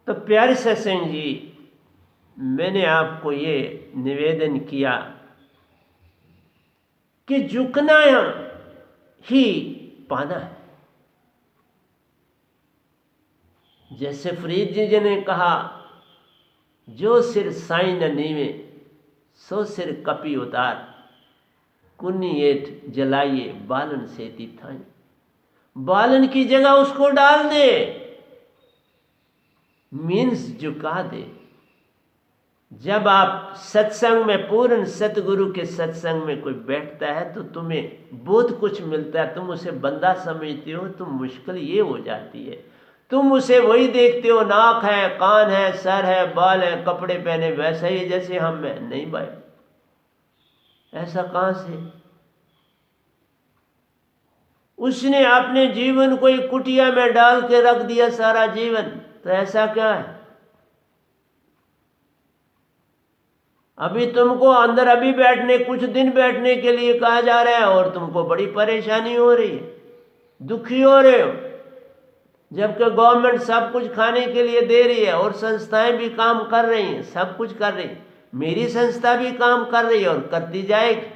तो प्यारे सत्संग जी, मैंने आपको ये निवेदन किया कि झुकना ही पाना है। जैसे फरीद जी ने कहा, जो सिर साई न नीवे सो सिर कपी उतार, कुन्नी एठ जलाइए बालन सेती थाई। बालन की जगह उसको डाल दे, मीन्स झुका दे। जब आप सत्संग में, पूर्ण सतगुरु के सत्संग में कोई बैठता है तो तुम्हें बहुत कुछ मिलता है। तुम उसे बंदा समझते हो तो मुश्किल ये हो जाती है, तुम उसे वही देखते हो, नाक है, कान है, सर है, बाल है, कपड़े पहने वैसा ही जैसे हम हैं। नहीं भाई, ऐसा कहां से? उसने अपने जीवन को एक कुटिया में डाल के रख दिया सारा जीवन, तो ऐसा क्या है? अभी तुमको अंदर अभी बैठने, कुछ दिन बैठने के लिए कहा जा रहा है और तुमको बड़ी परेशानी हो रही है, दुखी हो रहे हो, जबकि गवर्नमेंट सब कुछ खाने के लिए दे रही है और संस्थाएं भी काम कर रही हैं, सब कुछ कर रही। मेरी संस्था भी काम कर रही है और करती जाएगी,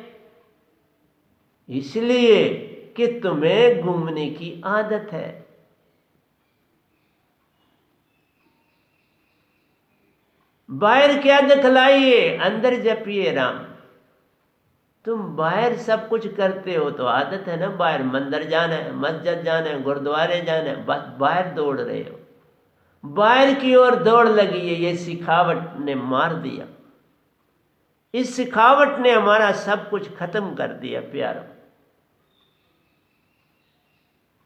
इसलिए कि तुम्हें घूमने की आदत है। बाहर क्या दिखलाइए, अंदर जपिए राम। तुम बाहर सब कुछ करते हो तो आदत है ना, बाहर मंदिर जाना है, मस्जिद जाना है, गुरुद्वारे जाना है, बस बाहर दौड़ रहे हो, बाहर की ओर दौड़ लगी है। ये सिखावट ने मार दिया, इस सिखावट ने हमारा सब कुछ खत्म कर दिया प्यारो।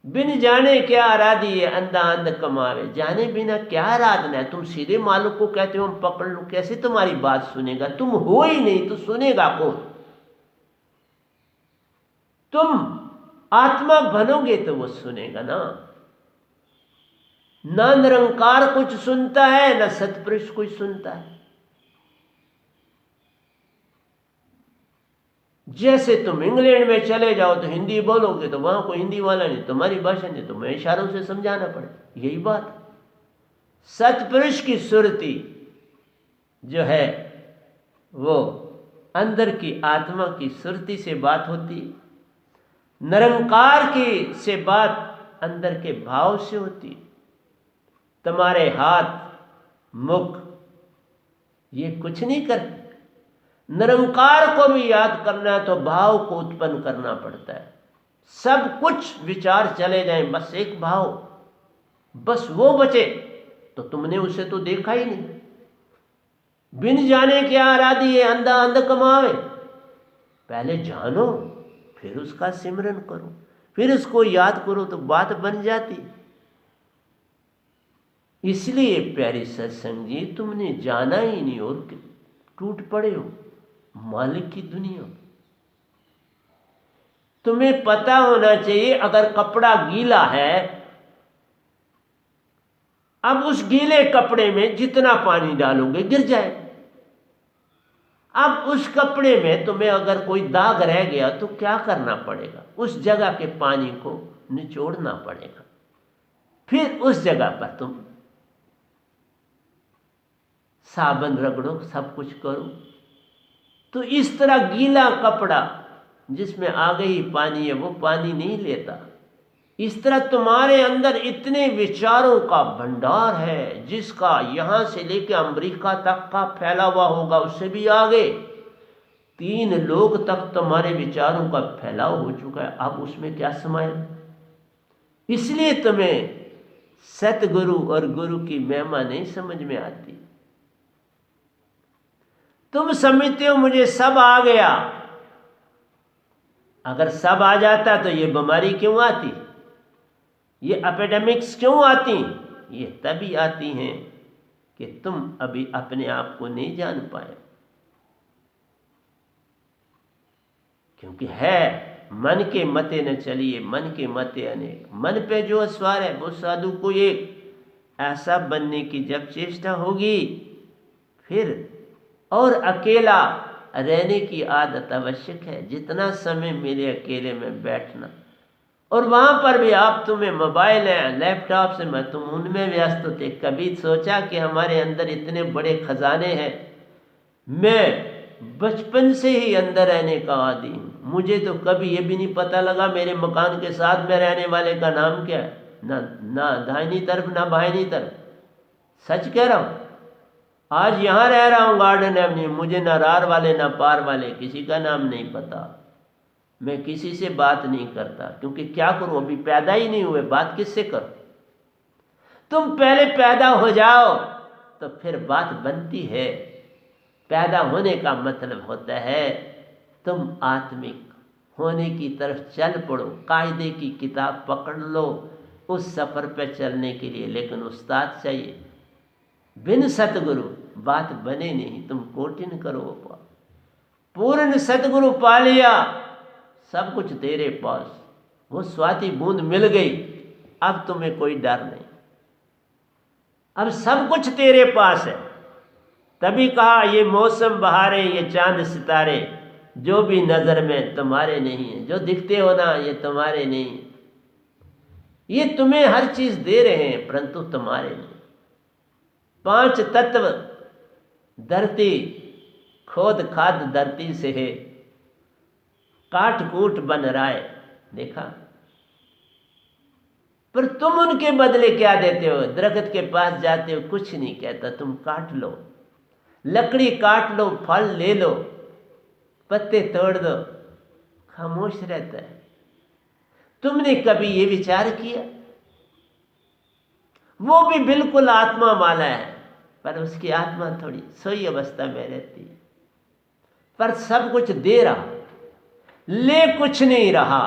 बिन जाने क्या आराधिए, अंधा अंध कमावे। जाने बिना क्या आराधना है? तुम सीधे मालिक को कहते हो हम पकड़ लो, कैसे तुम्हारी बात सुनेगा? तुम हो ही नहीं तो सुनेगा कौन? तुम आत्मा बनोगे तो वो सुनेगा ना। ना निरंकार कुछ सुनता है, ना सतपुरुष कुछ सुनता है। जैसे तुम इंग्लैंड में चले जाओ तो हिंदी बोलोगे तो वहां कोई हिंदी वाला नहीं, तुम्हारी भाषा नहीं, तो मैं इशारों से समझाना पड़े। यही बात, सतपुरुष की सुरती जो है वो अंदर की आत्मा की सुरती से बात होती, निरंकार की से बात अंदर के भाव से होती। तुम्हारे हाथ मुख ये कुछ नहीं करते। निरंकार को भी याद करना है तो भाव को उत्पन्न करना पड़ता है। सब कुछ विचार चले जाएं, बस एक भाव, बस वो बचे, तो तुमने उसे तो देखा ही नहीं। बिन जाने क्या आराधी है, अंधा अंध कमावे। पहले जानो, फिर उसका सिमरन करो, फिर उसको याद करो तो बात बन जाती। इसलिए प्यारी सत्संग जी, तुमने जाना ही नहीं और टूट पड़े हो मालिक की दुनिया। तुम्हें पता होना चाहिए, अगर कपड़ा गीला है, अब उस गीले कपड़े में जितना पानी डालोगे गिर जाए। अब उस कपड़े में तुम्हें अगर कोई दाग रह गया तो क्या करना पड़ेगा? उस जगह के पानी को निचोड़ना पड़ेगा, फिर उस जगह पर तुम साबुन रगड़ो, सब कुछ करो। तो इस तरह गीला कपड़ा जिसमें आगे ही पानी है वो पानी नहीं लेता। इस तरह तुम्हारे अंदर इतने विचारों का भंडार है जिसका यहां से लेकर अमेरिका तक का फैला हुआ होगा, उससे भी आगे 3 लोग तक तुम्हारे विचारों का फैलाव हो चुका है। अब उसमें क्या समाये? इसलिए तुम्हें सतगुरु और गुरु की महिमा नहीं समझ में आती। तुम समझते हो मुझे सब आ गया। अगर सब आ जाता तो ये बीमारी क्यों आती, ये एपिडेमिक्स क्यों आती? ये तभी आती हैं कि तुम अभी अपने आप को नहीं जान पाए। क्योंकि है मन के मते न चलिए, मन के मते अनेक। मन पे जो अस्वार है वो साधु को एक। ऐसा बनने की जब चेष्टा होगी, फिर और अकेला रहने की आदत आवश्यक है। जितना समय मिले अकेले में बैठना और वहाँ पर भी आप तुम्हें मोबाइल है, लैपटॉप से मैं तुम उनमें व्यस्त थे। कभी सोचा कि हमारे अंदर इतने बड़े खजाने हैं? मैं बचपन से ही अंदर रहने का आदी हूँ। मुझे तो कभी ये भी नहीं पता लगा मेरे मकान के साथ में रहने वाले का नाम क्या है, ना दाहिनी तरफ ना बाहिनी तरफ। सच कह रहा हूँ। आज यहाँ रह रहा हूँ गार्डन एवेन्यू, मुझे ना रार वाले ना पार वाले किसी का नाम नहीं पता। मैं किसी से बात नहीं करता, क्योंकि क्या करूं, अभी पैदा ही नहीं हुए, बात किससे करूं। तुम पहले पैदा हो जाओ तो फिर बात बनती है। पैदा होने का मतलब होता है तुम आत्मिक होने की तरफ चल पड़ो, कायदे की किताब पकड़ लो उस सफ़र पर चलने के लिए। लेकिन उस्ताद चाहिए, बिन सतगुरु बात बने नहीं। तुम कोटिन करो, पूर्ण सतगुरु पा लिया, सब कुछ तेरे पास। वो स्वाति बूंद मिल गई, अब तुम्हें कोई डर नहीं, अब सब कुछ तेरे पास है। तभी कहा ये मौसम बहारे, ये चांद सितारे, जो भी नजर में तुम्हारे नहीं है, जो दिखते हो ना ये तुम्हारे नहीं है। ये तुम्हें हर चीज दे रहे हैं परंतु तुम्हारे नहीं। 5 तत्व धरती, खोद खाद धरती से है, काट कूट बन रहा है, देखा। पर तुम उनके बदले क्या देते हो? दरख्त के पास जाते हो, कुछ नहीं कहता, तुम काट लो, लकड़ी काट लो, फल ले लो, पत्ते तोड़ दो, खामोश रहता है। तुमने कभी ये विचार किया? वो भी बिल्कुल आत्मा वाला है, पर उसकी आत्मा थोड़ी सोई अवस्था में रहती है, पर सब कुछ दे रहा, ले कुछ नहीं रहा।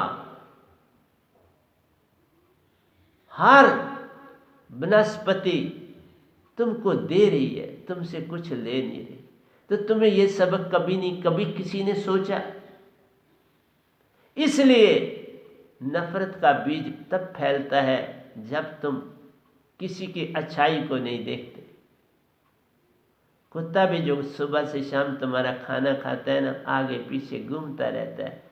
हर वनस्पति तुमको दे रही है, तुमसे कुछ ले नहीं रही। तो तुम्हें यह सबक कभी नहीं, कभी किसी ने सोचा? इसलिए नफरत का बीज तब फैलता है जब तुम किसी की अच्छाई को नहीं देखते। कुत्ता भी जो सुबह से शाम तुम्हारा खाना खाता है ना, आगे पीछे घूमता रहता है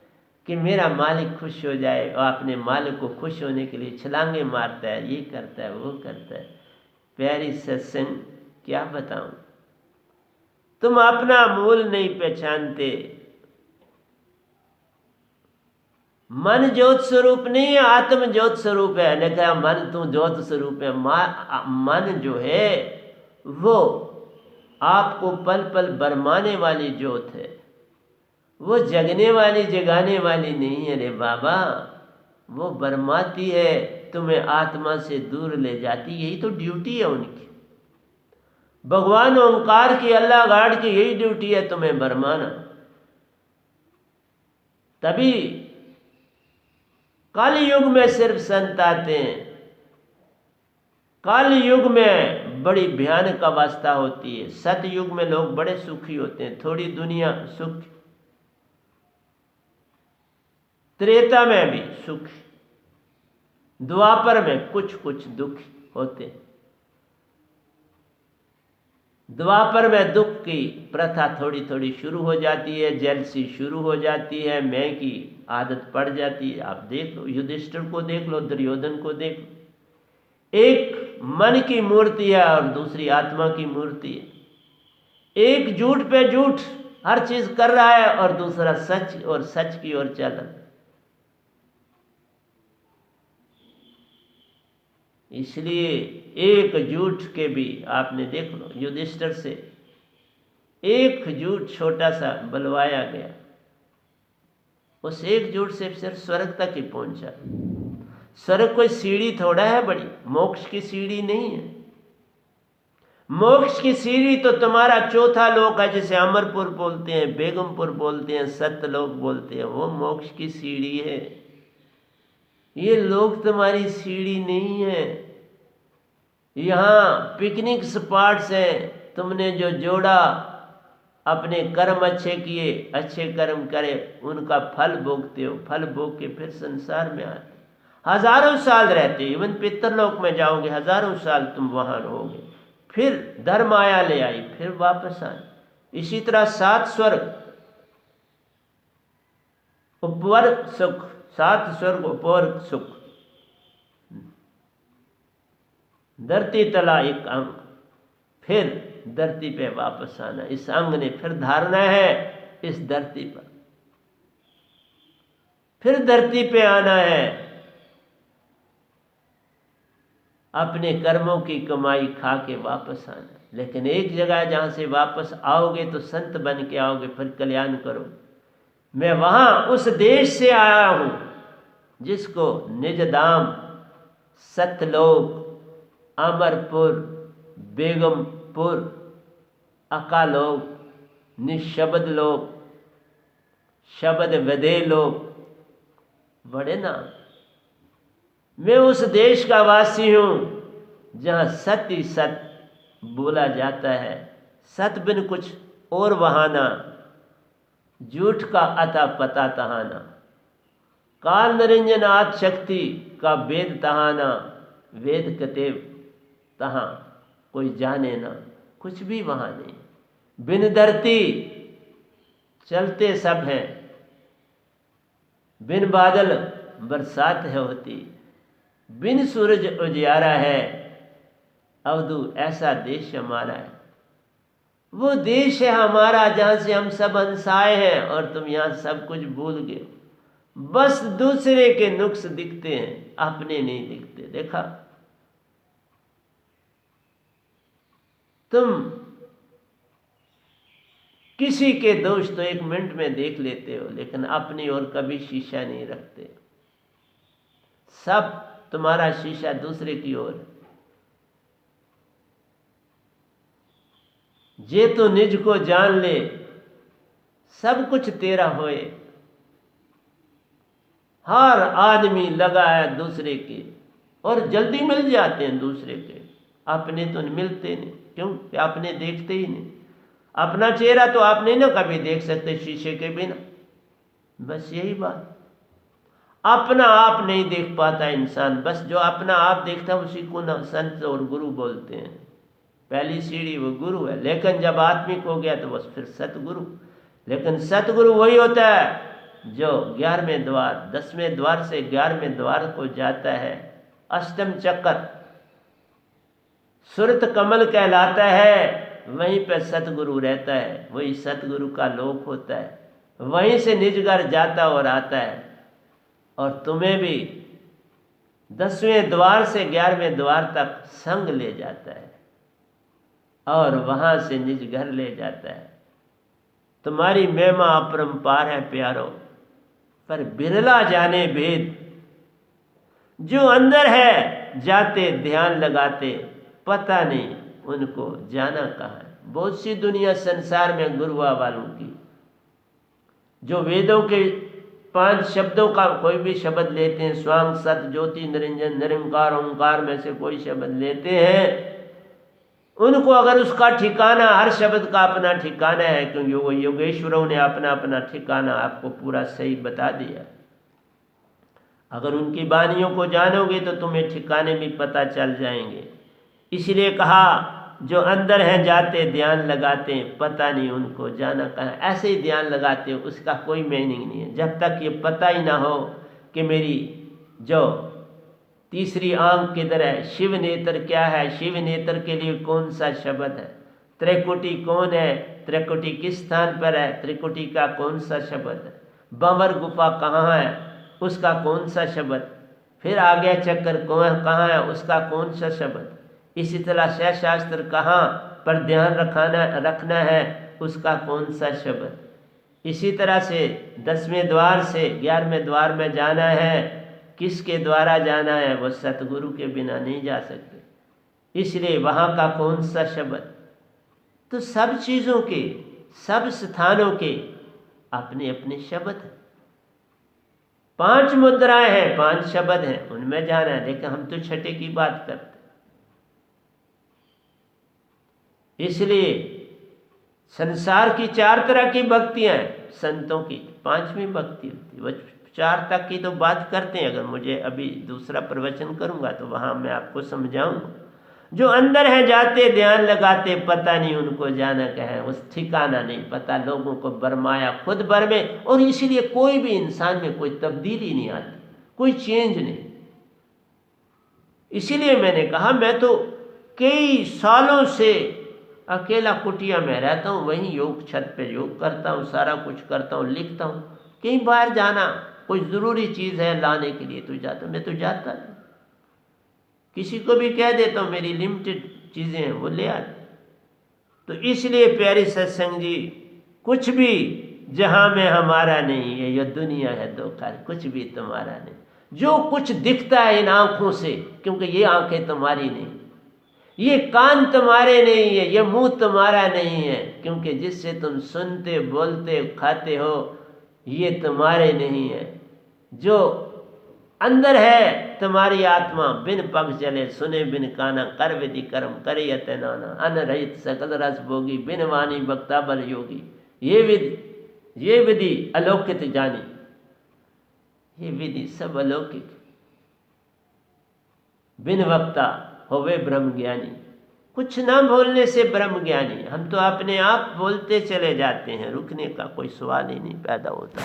कि मेरा मालिक खुश हो जाए, और अपने मालिक को खुश होने के लिए छलांगे मारता है, ये करता है वो करता है। प्यारी सत्संग क्या बताऊं, तुम अपना मूल नहीं पहचानते। मन ज्योत स्वरूप नहीं है, आत्म ज्योत स्वरूप है। ने कहा मन तू ज्योत स्वरूप है। मन जो है वो आपको पल पल बरमाने वाली ज्योत है, वो जगने वाली जगाने वाली नहीं है रे बाबा। वो बरमाती है, तुम्हें आत्मा से दूर ले जाती, यही तो ड्यूटी है उनकी। भगवान ओंकार की, अल्लाह गाड की यही ड्यूटी है, तुम्हें बरमाना। तभी कल युग में सिर्फ संत आते हैं। कल युग में बड़ी भयानक अवस्था होती है। सतयुग में लोग बड़े सुखी होते हैं, थोड़ी दुनिया सुख, त्रेता में भी सुख, द्वापर में कुछ कुछ दुख होते। द्वापर में दुख की प्रथा थोड़ी थोड़ी शुरू हो जाती है, जेलसी शुरू हो जाती है, मैं की आदत पड़ जाती है। आप देख लो, युधिष्ठिर को देख लो, दुर्योधन को देख लो। एक मन की मूर्ति है और दूसरी आत्मा की मूर्ति है। एक झूठ पे झूठ हर चीज कर रहा है और दूसरा सच और सच की ओर चल रहा है। इसलिए एक झूठ के भी आपने देख लो, युधिष्ठिर से एक झूठ छोटा सा बलवाया गया, उस एक झूठ से सिर्फ स्वर्ग तक ही पहुंचा। स्वर्ग कोई सीढ़ी थोड़ा है बड़ी, मोक्ष की सीढ़ी नहीं है। मोक्ष की सीढ़ी तो तुम्हारा चौथा लोक है, जिसे अमरपुर बोलते हैं, बेगमपुर बोलते हैं, सत्यलोक बोलते हैं, वो मोक्ष की सीढ़ी है। ये लोग तुम्हारी सीढ़ी नहीं है। यहाँ पिकनिक स्पॉट्स हैं, तुमने जो जोड़ा, अपने कर्म अच्छे किए, अच्छे कर्म करे, उनका फल भोगते हो। फल भोग के फिर संसार में आते, हजारों साल रहते हो। इवन पितरलोक में जाओगे, हजारों साल तुम वहाँ रहोगे। फिर धर्म आया ले आई, फिर वापस आए। इसी तरह 7 स्वर्ग, उपवर सुख, सात स्वर्ग उपवर सुख, धरती तला एक अंग, फिर धरती पे वापस आना। इस अंग ने फिर धारना है इस धरती पर, फिर धरती पे आना है, अपने कर्मों की कमाई खा के वापस आना। लेकिन एक जगह जहां से वापस आओगे तो संत बन के आओगे, फिर कल्याण करो। मैं वहां उस देश से आया हूं जिसको निज धाम, सतलोक, अमरपुर, बेगमपुर, अकालोक, निशब्द लोक, शब्द विदे लोक, बड़े नाम। मैं उस देश का वासी हूं जहां सत्य सत बोला जाता है, सत बिन कुछ और बहाना, झूठ का अता पता तहाना, काल निरंजन आद शक्ति का वेद तहाना, वेद कतेब तहां कोई जाने ना, कुछ भी वहां नहीं। बिन धरती चलते सब हैं, बिन बादल बरसात है होती, बिन सूरज उजियारा है, अवधू ऐसा देश हमारा है। वो देश है हमारा जहां से हम सब हंसाए हैं, और तुम यहां सब कुछ भूल गए। बस दूसरे के नुक्स दिखते हैं, अपने नहीं दिखते। देखा, तुम किसी के दोष तो 1 मिनट में देख लेते हो, लेकिन अपनी ओर कभी शीशा नहीं रखते। सब तुम्हारा शीशा दूसरे की ओर। जे तो निज को जान ले, सब कुछ तेरा होए। हर आदमी लगा है दूसरे के, और जल्दी मिल जाते हैं दूसरे के, अपने तो मिलते नहीं। क्यों? कि अपने देखते ही नहीं। अपना चेहरा तो आप नहीं ना कभी देख सकते शीशे के बिना। बस यही बात, अपना आप नहीं देख पाता इंसान। बस जो अपना आप देखता है उसी को ना संत और गुरु बोलते हैं। पहली सीढ़ी वो गुरु है, लेकिन जब आत्मिक हो गया तो बस फिर सतगुरु। लेकिन सतगुरु वही होता है जो 11वें द्वार, 10वें द्वार से 11वें द्वार को जाता है। अष्टम चक्र सुरत कमल कहलाता है, वहीं पर सतगुरु रहता है। वही सतगुरु का लोक होता है, वहीं से निज घर जाता और आता है। और तुम्हें भी 10वें द्वार से 11वें द्वार तक संग ले जाता है, और वहां से निज घर ले जाता है। तुम्हारी महिमा अपरंपार है प्यारो, पर बिरला जाने भेद। जो अंदर है जाते ध्यान लगाते, पता नहीं उनको जाना कहाँ है। बहुत सी दुनिया संसार में गुरुआ वालों की, जो वेदों के 5 शब्दों का कोई भी शब्द लेते हैं, स्वांग सत ज्योति निरंजन निरंकार ओंकार में से कोई शब्द लेते हैं, उनको अगर उसका ठिकाना, हर शब्द का अपना ठिकाना है, क्योंकि वो योगेश्वरों ने अपना अपना ठिकाना आपको पूरा सही बता दिया। अगर उनकी वाणियों को जानोगे तो तुम्हें ठिकाने भी पता चल जाएंगे। इसलिए कहा, जो अंदर हैं जाते ध्यान लगाते हैं, पता नहीं उनको जाना कहाँ। ऐसे ही ध्यान लगाते हो, उसका कोई मीनिंग नहीं है जब तक ये पता ही ना हो कि मेरी जो तीसरी आंख किधर है, शिव नेत्र क्या है, शिव नेत्र के लिए कौन सा शब्द है, त्रिकुटी कौन है, त्रिकुटी किस स्थान पर है, त्रिकुटी का कौन सा शब्द है, बंवर गुफा कहाँ है, उसका कौन सा शब्द, फिर आगे चक्कर कौन कहाँ है, उसका कौन सा शब्द। इसी तरह शास्त्र कहाँ पर ध्यान रखना है, उसका कौन सा शब्द। इसी तरह से 10वें द्वार से 11वें द्वार में जाना है, किसके द्वारा जाना है, वो सतगुरु के बिना नहीं जा सकते। इसलिए वहाँ का कौन सा शब्द। तो सब चीज़ों के, सब स्थानों के अपने अपने शब्द हैं। 5 मुद्राएं हैं, 5 शब्द हैं, उनमें जाना है। लेकिन हम तो छठे की बात करते। इसलिए संसार की 4 तरह की भक्तियां हैं, संतों की 5वीं भक्ति होती है। वो 4 तक की तो बात करते हैं। अगर मुझे अभी दूसरा प्रवचन करूंगा तो वहां मैं आपको समझाऊंगा। जो अंदर हैं जाते ध्यान लगाते, पता नहीं उनको जाना कहाँ, उस ठिकाना नहीं पता, लोगों को बरमाया खुद बरमे। और इसीलिए कोई भी इंसान में कोई तब्दीली नहीं आती, कोई चेंज नहीं। इसीलिए मैंने कहा मैं तो कई सालों से अकेला कुटिया में रहता हूँ, वहीं योग छत पे योग करता हूँ, सारा कुछ करता हूँ, लिखता हूँ। कहीं बाहर जाना कोई ज़रूरी चीज़ है लाने के लिए तो जाता, मैं तो जाता नहीं। किसी को भी कह देता हूँ मेरी लिमिटेड चीज़ें हैं, वो ले आते। तो इसलिए प्यारे सत्संग जी, कुछ भी जहाँ में हमारा नहीं है, यह दुनिया है धोखा, कुछ भी तुम्हारा नहीं। जो कुछ दिखता है इन आँखों से, क्योंकि ये आँखें तुम्हारी नहीं, ये कान तुम्हारे नहीं है, ये मुंह तुम्हारा नहीं है, क्योंकि जिससे तुम सुनते बोलते खाते हो ये तुम्हारे नहीं है। जो अंदर है तुम्हारी आत्मा, बिन पग चले सुने बिन काना, कर विधि कर्म करे यत नाना, अन रहित सकल रस भोगी, बिन वाणी बक्ता बल योगी। ये विधि अलौकिक जानी, ये विधि सब अलौकिक। बिन वक्ता होवे ब्रह्म ज्ञानी, कुछ ना बोलने से ब्रह्म ज्ञानी। हम तो अपने आप बोलते चले जाते हैं, रुकने का कोई सवाल ही नहीं पैदा होता।